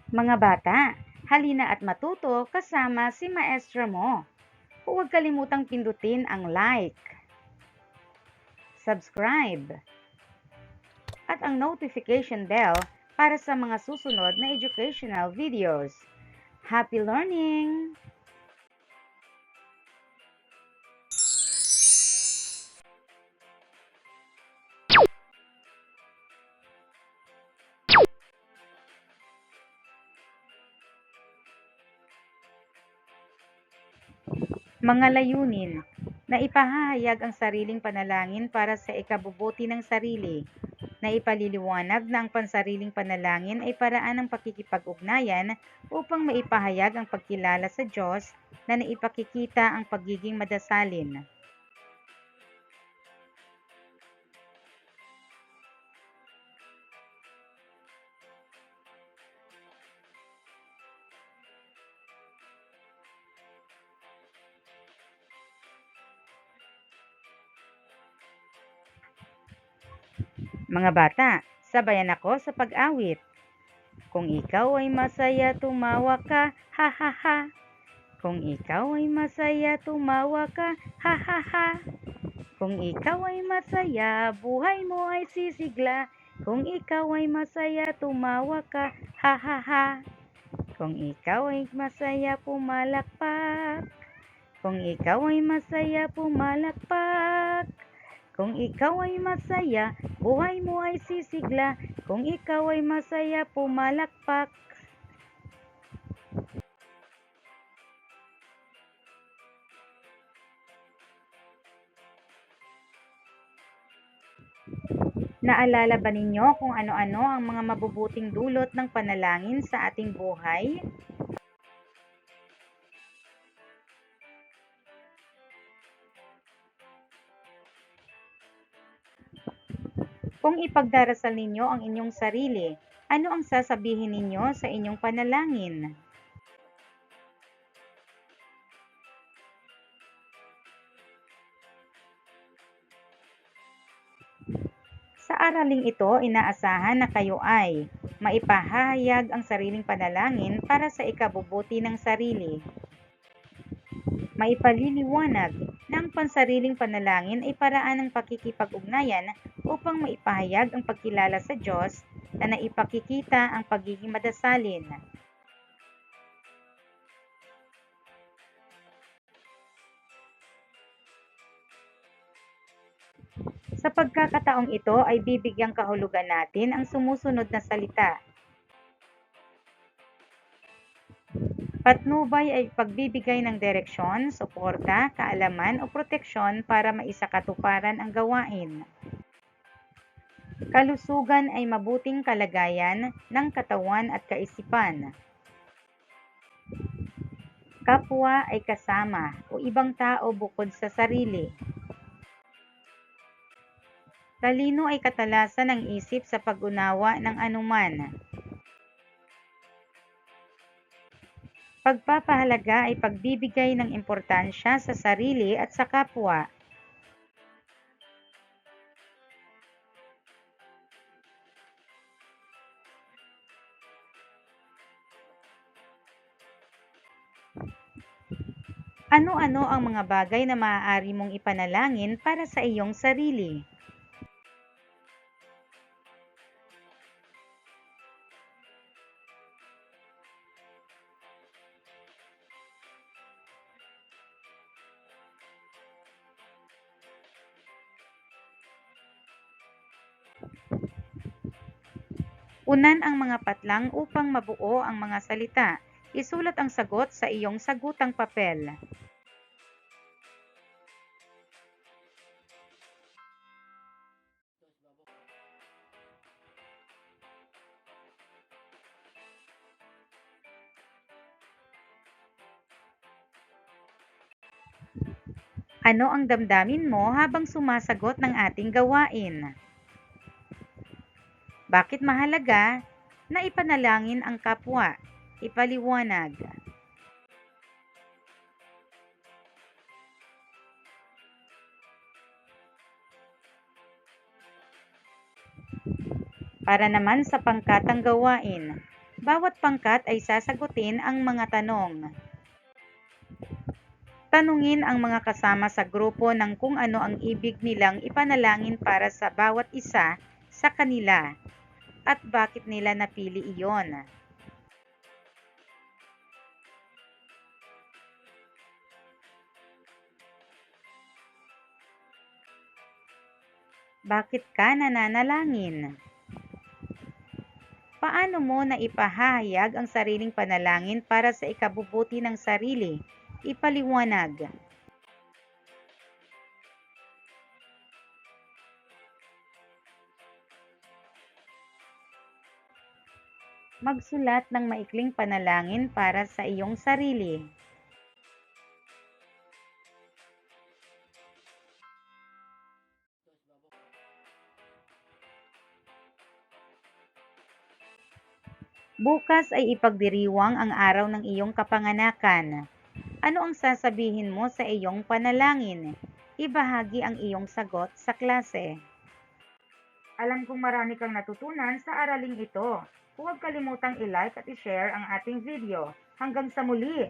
Mga bata, halina at matuto kasama si maestra mo. Huwag kalimutang pindutin ang like, subscribe, at ang notification bell para sa mga susunod na educational videos. Happy learning! Mga layunin na ipahahayag ang sariling panalangin para sa ikabubuti ng sarili, na ipaliliwanag na ang pansariling panalangin ay paraan ng pakikipag-ugnayan upang maipahayag ang pagkilala sa Diyos na naipakikita ang pagiging madasalin. Mga bata, sabayan ako sa pag-awit. Kung ikaw ay masaya, tumawa ka, ha ha ha. Kung ikaw ay masaya, tumawa ka, ha ha ha. Kung ikaw ay masaya, buhay mo ay sisigla. Kung ikaw ay masaya, tumawa ka, ha ha ha. Kung ikaw ay masaya, pumalakpak. Kung ikaw ay masaya, pumalakpak. Kung ikaw ay masaya, buhay mo ay sisigla. Kung ikaw ay masaya, pumalakpak. Naalala ba ninyo kung ano-ano ang mga mabubuting dulot ng panalangin sa ating buhay? Kung ipagdarasal ninyo ang inyong sarili, ano ang sasabihin ninyo sa inyong panalangin? Sa araling ito, inaasahan na kayo ay maipahayag ang sariling panalangin para sa ikabubuti ng sarili. Maipaliliwanag na ang pansariling panalangin ay paraan ng pakikipag-ugnayan upang maipahayag ang pagkilala sa Diyos na naipakikita ang pagiging madasalin. Sa pagkakataong ito ay bibigyang kahulugan natin ang sumusunod na salita. Patnubay ay pagbibigay ng direksyon, suporta, kaalaman o proteksyon para maisakatuparan ang gawain. Kalusugan ay mabuting kalagayan ng katawan at kaisipan. Kapwa ay kasama o ibang tao bukod sa sarili. Talino ay katalasan ng isip sa pag-unawa ng anuman. Pagpapahalaga ay pagbibigay ng importansya sa sarili at sa kapwa. Ano-ano ang mga bagay na maaari mong ipanalangin para sa iyong sarili? Unan ang mga patlang upang mabuo ang mga salita. Isulat ang sagot sa iyong sagutang papel. Ano ang damdamin mo habang sumasagot ng ating gawain? Bakit mahalaga na ipanalangin ang kapwa? Ipaliwanag. Para naman sa pangkatang gawain, Bawat pangkat ay sasagutin ang mga tanong. Tanungin ang mga kasama sa grupo ng kung ano ang ibig nilang ipanalangin para sa bawat isa sa kanila at bakit nila napili iyon. Bakit ka nananalangin? Paano mo naipahahayag ang sariling panalangin para sa ikabubuti ng sarili? Ipaliwanag. Magsulat ng maikling panalangin para sa iyong sarili. Bukas ay ipagdiriwang ang araw ng iyong kapanganakan. Ano ang sasabihin mo sa iyong panalangin? Ibahagi ang iyong sagot sa klase. Alam kong marami kang natutunan sa araling ito. Huwag kalimutang i-like at i-share ang ating video. Hanggang sa muli!